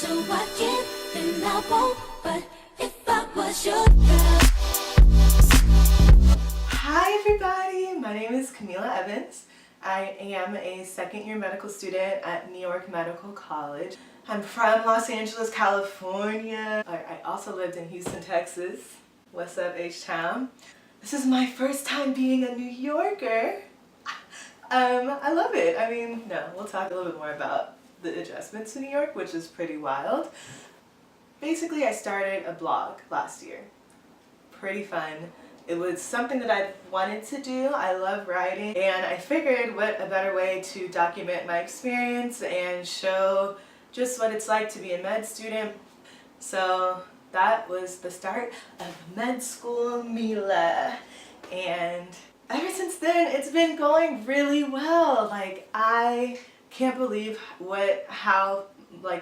So I can't and I won't, but if I was your girl. Hi everybody, my name is Camila Evans. I am a second-year medical student at New York Medical College. I'm from Los Angeles, California. I also lived in Houston, Texas. What's up, H-Town? This is my first time being a New Yorker. I love it. I mean, no, we'll talk a little bit more about the adjustments to New York, which is pretty wild. Basically, I started a blog last year. Pretty fun. It was something that I wanted to do. I love writing, and I figured what a better way to document my experience and show just what it's like to be a med student. So that was the start of Med School Mila, and ever since then it's been going really well. Like, I can't believe how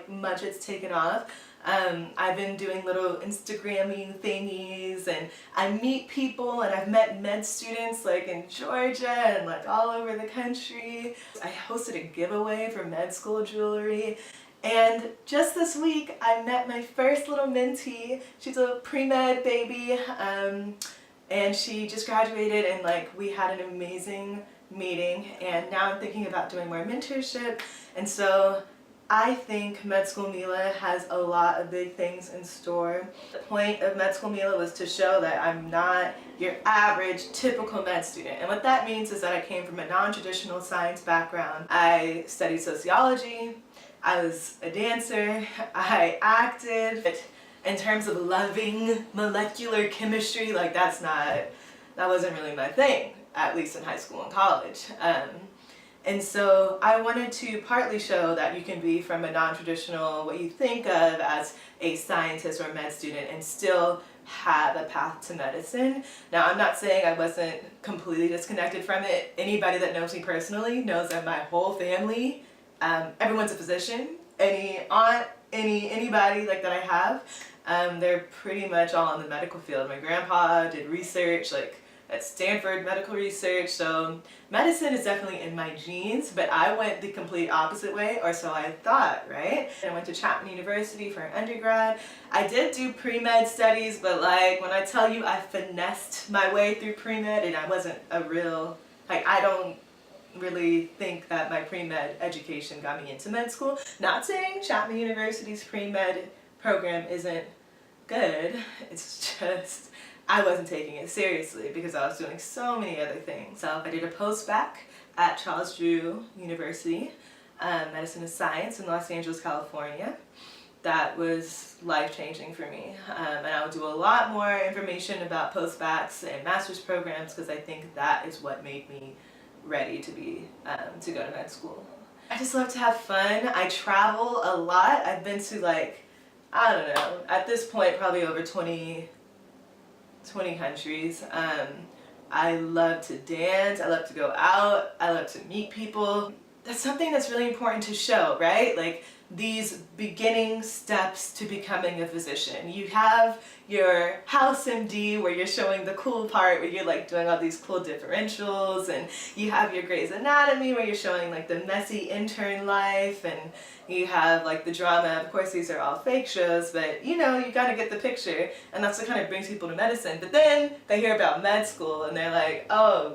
much it's taken off. I've been doing little Instagram-y thingies, and I meet people, and I've met med students like in Georgia and like all over the country. I hosted a giveaway for med school jewelry, and just this week I met my first little mentee. She's a pre-med baby, and she just graduated, and we had an amazing meeting, and now I'm thinking about doing more mentorship. And so I think Med School Mila has a lot of big things in store. The point of Med School Mila was to show that I'm not your average typical med student. And what that means is that I came from a non-traditional science background. I studied sociology, I was a dancer, I acted. But in terms of loving molecular chemistry, that wasn't really my thing, at least in high school and college. And so I wanted to partly show that you can be from a non-traditional, what you think of as a scientist or a med student, and still have a path to medicine. Now, I'm not saying I wasn't completely disconnected from it. Anybody that knows me personally knows that my whole family, everyone's a physician. Any aunt, anybody that I have, they're pretty much all in the medical field. My grandpa did research at Stanford Medical Research, so medicine is definitely in my genes, but I went the complete opposite way, or so I thought, right? I went to Chapman University for an undergrad. I did do pre-med studies, but when I tell you I finessed my way through pre-med, and I wasn't a real, I don't really think that my pre-med education got me into med school. Not saying Chapman University's pre-med program isn't good, it's just I wasn't taking it seriously because I was doing so many other things. So I did a post-bac at Charles Drew University, Medicine and Science in Los Angeles, California. That was life-changing for me. And I will do a lot more information about post-bacs and master's programs because I think that is what made me ready to go to med school. I just love to have fun. I travel a lot. I've been to I don't know, at this point probably over 20 countries. I love to dance, I love to go out, I love to meet people. That's something that's really important to show, right? These beginning steps to becoming a physician. You have your House MD where you're showing the cool part where you're doing all these cool differentials, and you have your Grey's Anatomy where you're showing the messy intern life, and you have the drama. Of course, these are all fake shows, but you gotta get the picture, and that's what kind of brings people to medicine. But then they hear about med school and they're like, oh,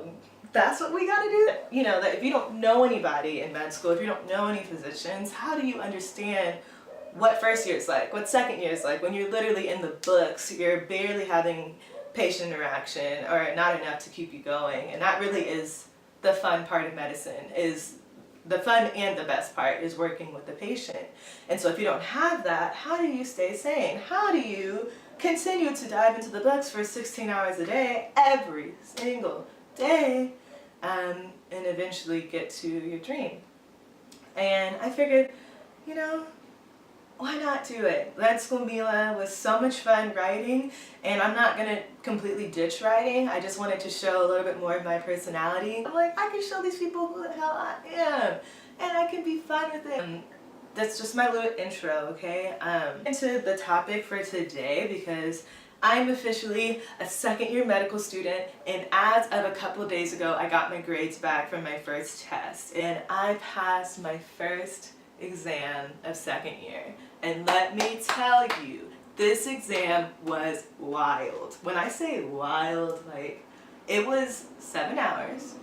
that's what we gotta do? That if you don't know anybody in med school, if you don't know any physicians, how do you understand what first year is like, what second year is like, when you're literally in the books, you're barely having patient interaction or not enough to keep you going? And that really is the fun part of medicine, is the fun and the best part is working with the patient. And so if you don't have that, how do you stay sane? How do you continue to dive into the books for 16 hours a day, every single day, and eventually get to your dream? And I figured, why not do it? Med School Mila was so much fun writing, and I'm not gonna completely ditch writing. I just wanted to show a little bit more of my personality. I'm I can show these people who the hell I am, and I can be fun with it. That's just my little intro, okay? Into the topic for today, because I'm officially a second-year medical student, and as of a couple of days ago, I got my grades back from my first test, and I passed my first exam of second year. And let me tell you, this exam was wild. When I say wild, like, it was 7 hours,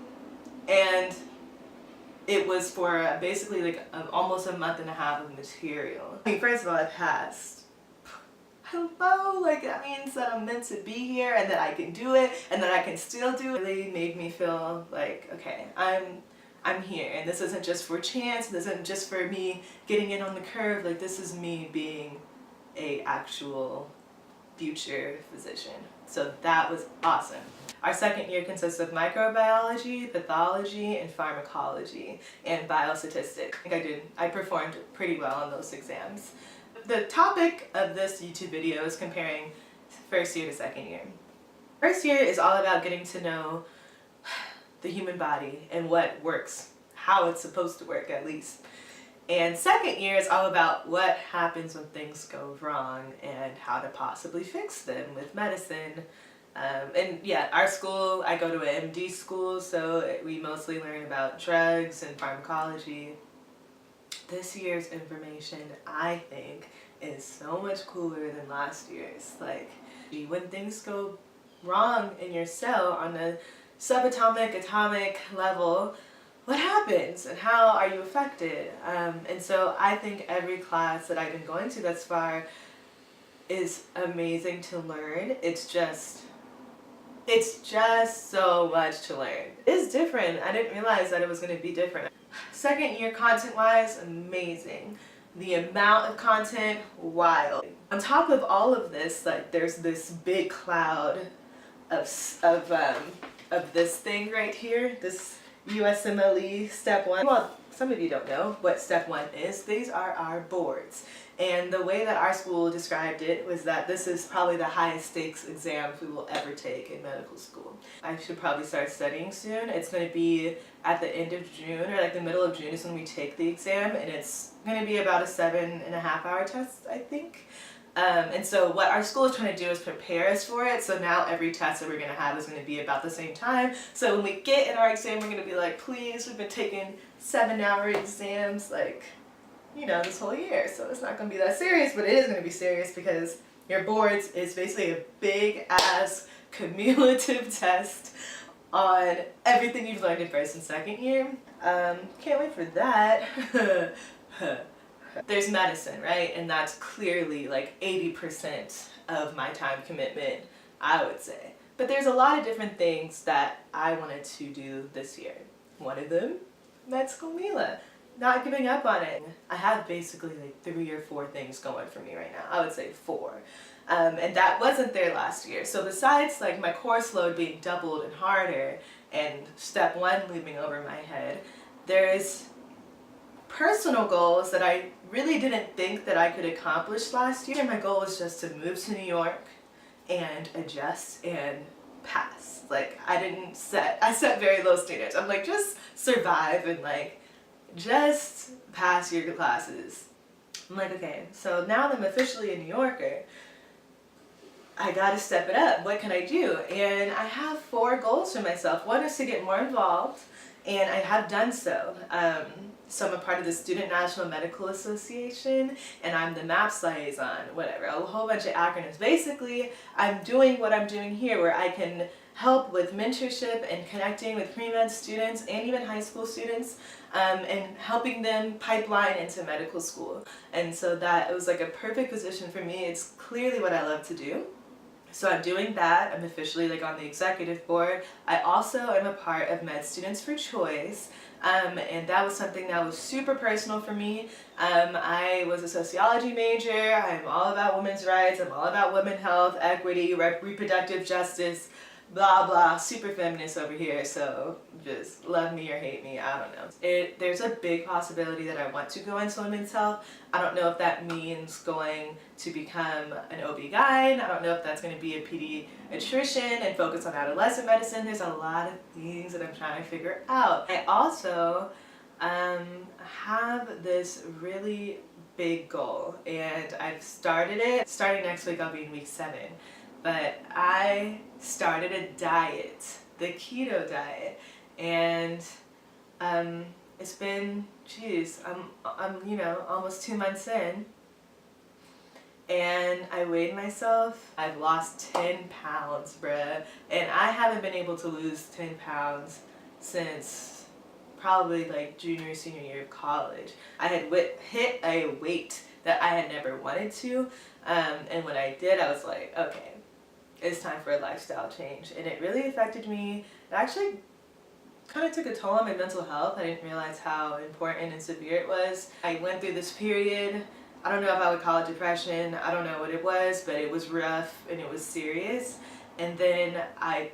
and it was for basically like almost a month and a half of material. I mean, first of all, I passed. Hello, like that means that I'm meant to be here and that I can do it and that I can still do it. It really made me feel like, okay, I'm here, and this isn't just for chance, this isn't just for me getting in on the curve, like this is me being a actual future physician. So that was awesome. Our second year consists of microbiology, pathology, and pharmacology, and biostatistics. I performed pretty well on those exams. The topic of this YouTube video is comparing first year to second year. First year is all about getting to know the human body and what works, how it's supposed to work at least. And second year is all about what happens when things go wrong and how to possibly fix them with medicine. And yeah, our school, I go to an MD school, so we mostly learn about drugs and pharmacology. This year's information, I think, is so much cooler than last year's. Like, when things go wrong in your cell on a subatomic, atomic level, what happens and how are you affected? And so I think every class that I've been going to thus far is amazing to learn. It's just so much to learn. It's different. I didn't realize that it was going to be different. Second year content-wise, amazing. The amount of content, wild. On top of all of this, like there's this big cloud of this thing right here, this USMLE Step 1. Well, some of you don't know what Step 1 is. These are our boards. And the way that our school described it was that this is probably the highest stakes exam we will ever take in medical school. I should probably start studying soon. It's going to be at the end of June, or like the middle of June is when we take the exam, and it's going to be about a 7.5-hour test, I think. And so what our school is trying to do is prepare us for it. So now every test that we're going to have is going to be about the same time. So when we get in our exam, we're going to be like, please, we've been taking 7-hour exams, like, you know, this whole year. So it's not going to be that serious, but it is going to be serious because your boards is basically a big ass cumulative test on everything you've learned in first and second year. Can't wait for that. There's medicine, right? And that's clearly like 80% of my time commitment, I would say. But there's a lot of different things that I wanted to do this year. One of them, med school Mila. Not giving up on it. I have basically like 3 or 4 things going for me right now. I would say 4. And that wasn't there last year. So besides like my course load being doubled and harder and Step 1 looming over my head, there is personal goals that I really didn't think that I could accomplish last year. My goal was just to move to New York and adjust and pass. Like I set very low standards. I'm like, just survive and like just pass your classes. I'm like, okay, so now that I'm officially a New Yorker, I gotta step it up. What can I do? And I have 4 goals for myself. One is to get more involved, and I have done so. So I'm a part of the Student National Medical Association, and I'm the MAPS liaison, whatever, a whole bunch of acronyms. Basically, I'm doing what I'm doing here, where I can help with mentorship and connecting with pre-med students and even high school students, and helping them pipeline into medical school. And so that it was like a perfect position for me. It's clearly what I love to do. So I'm doing that. I'm officially like on the executive board. I also am a part of Med Students for Choice, and that was something that was super personal for me. I was a sociology major. I'm all about women's rights. I'm all about women's health, equity, reproductive justice, blah blah, super feminist over here, so just love me or hate me, I don't know. There's a big possibility that I want to go into women's health. I don't know if that means going to become an OB-GYN. I don't know if that's going to be a pediatrician and focus on adolescent medicine. There's a lot of things that I'm trying to figure out. I also have this really big goal, and I've started it. Starting next week, I'll be in week 7. But I started a diet, the keto diet, and it's been, geez, I'm you know, almost 2 months in, and I weighed myself. I've lost 10 pounds, bruh. And I haven't been able to lose 10 pounds since probably like junior, senior year of college. I had hit a weight that I had never wanted to. And when I did, I was like, okay, it's time for a lifestyle change. And it really affected me. It actually kind of took a toll on my mental health. I didn't realize how important and severe it was. I went through this period. I don't know if I would call it depression. I don't know what it was, but it was rough and it was serious. And then I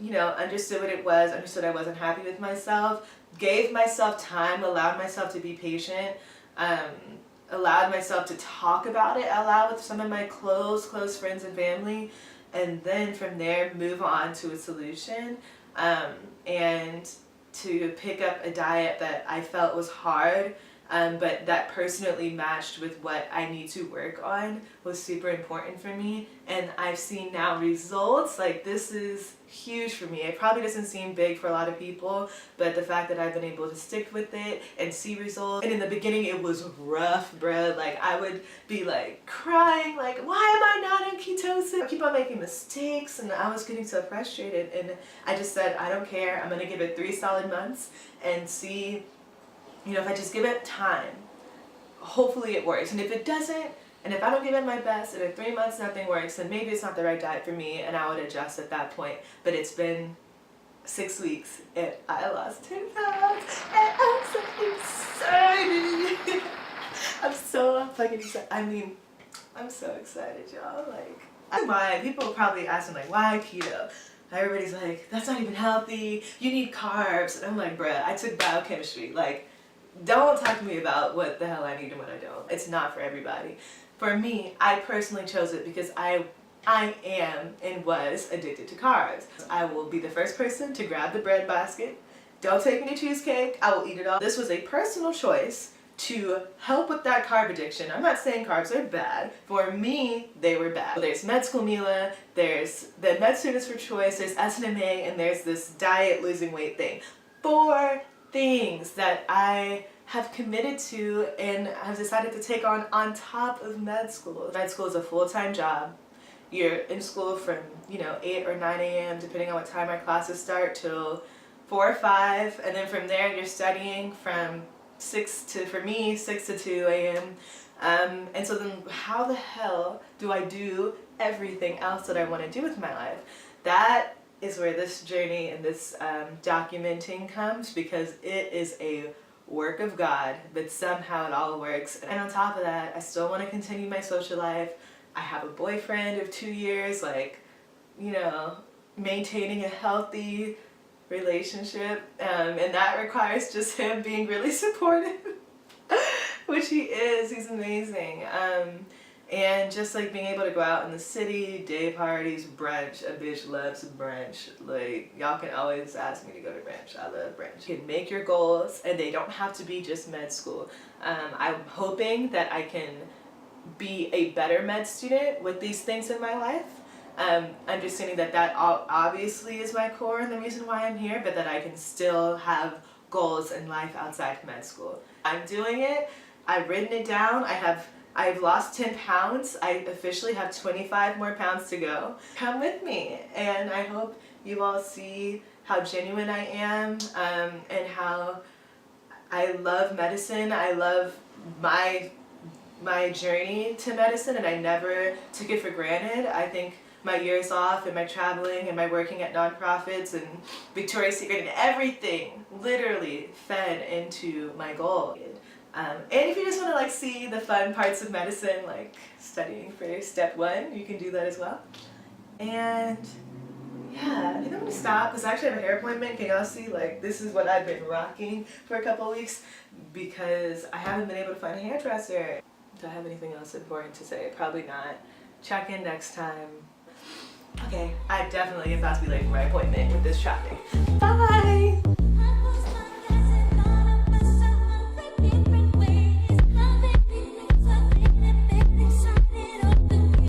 understood what it was, understood I wasn't happy with myself, gave myself time, allowed myself to be patient, allowed myself to talk about it out loud with some of my close friends and family, and then from there move on to a solution, and to pick up a diet that I felt was hard, but that personally matched with what I need to work on was super important for me. And I've seen now results. Like, this is huge for me. It probably doesn't seem big for a lot of people, but the fact that I've been able to stick with it and see results. And in the beginning it was rough, bruh. Like, I would be like crying, like, why am I not in ketosis? I keep on making mistakes, and I was getting so frustrated, and I just said, I don't care. I'm gonna give it 3 solid months and see, if I just give it time, hopefully it works. And if it doesn't, and if I don't give it my best, and in 3 months nothing works, then maybe it's not the right diet for me, and I would adjust at that point. But it's been 6 weeks, and I lost 10 pounds, and I'm so excited. I'm so fucking excited. I mean, I'm so excited, y'all. Like, people probably asking, like, why keto? Everybody's like, that's not even healthy. You need carbs. And I'm like, bruh, I took biochemistry. Like, don't talk to me about what the hell I need and what I don't. It's not for everybody. For me, I personally chose it because I am and was addicted to carbs. I will be the first person to grab the bread basket. Don't take me to cheesecake. I will eat it all. This was a personal choice to help with that carb addiction. I'm not saying carbs are bad. For me, they were bad. There's Med School Mila, there's the Med Students for Choice, there's SNMA, and there's this diet losing weight thing. 4 things that I have committed to and have decided to take on top of med school. Med school is a full-time job. You're in school from 8 or 9 a.m. depending on what time our classes start till 4 or 5, and then from there you're studying from 6 to 2 a.m. And so then how the hell do I do everything else that I want to do with my life? That is where this journey and this documenting comes, because it is a work of God, but somehow it all works. And on top of that, I still want to continue my social life. I have a boyfriend of 2 years, like, maintaining a healthy relationship, and that requires just him being really supportive, which he is. He's amazing. And just like being able to go out in the city, day parties, brunch. A bitch loves brunch. Like, y'all can always ask me to go to brunch. I love brunch. You can make your goals, and they don't have to be just med school. I'm hoping that I can be a better med student with these things in my life. Understanding that obviously is my core and the reason why I'm here, but that I can still have goals in life outside med school. I'm doing it. I've written it down. I've lost 10 pounds. I officially have 25 more pounds to go. Come with me, and I hope you all see how genuine I am, and how I love medicine. I love my journey to medicine, and I never took it for granted. I think my years off and my traveling and my working at nonprofits and Victoria's Secret and everything literally fed into my goal. And if you just want to see the fun parts of medicine, like studying for step 1, you can do that as well. And yeah, I think I'm gonna stop because I actually have a hair appointment. Can y'all see? Like, this is what I've been rocking for a couple of weeks because I haven't been able to find a hairdresser. Do I have anything else important to say? Probably not. Check in next time. Okay, I definitely am about to be late for my appointment with this traffic. Bye!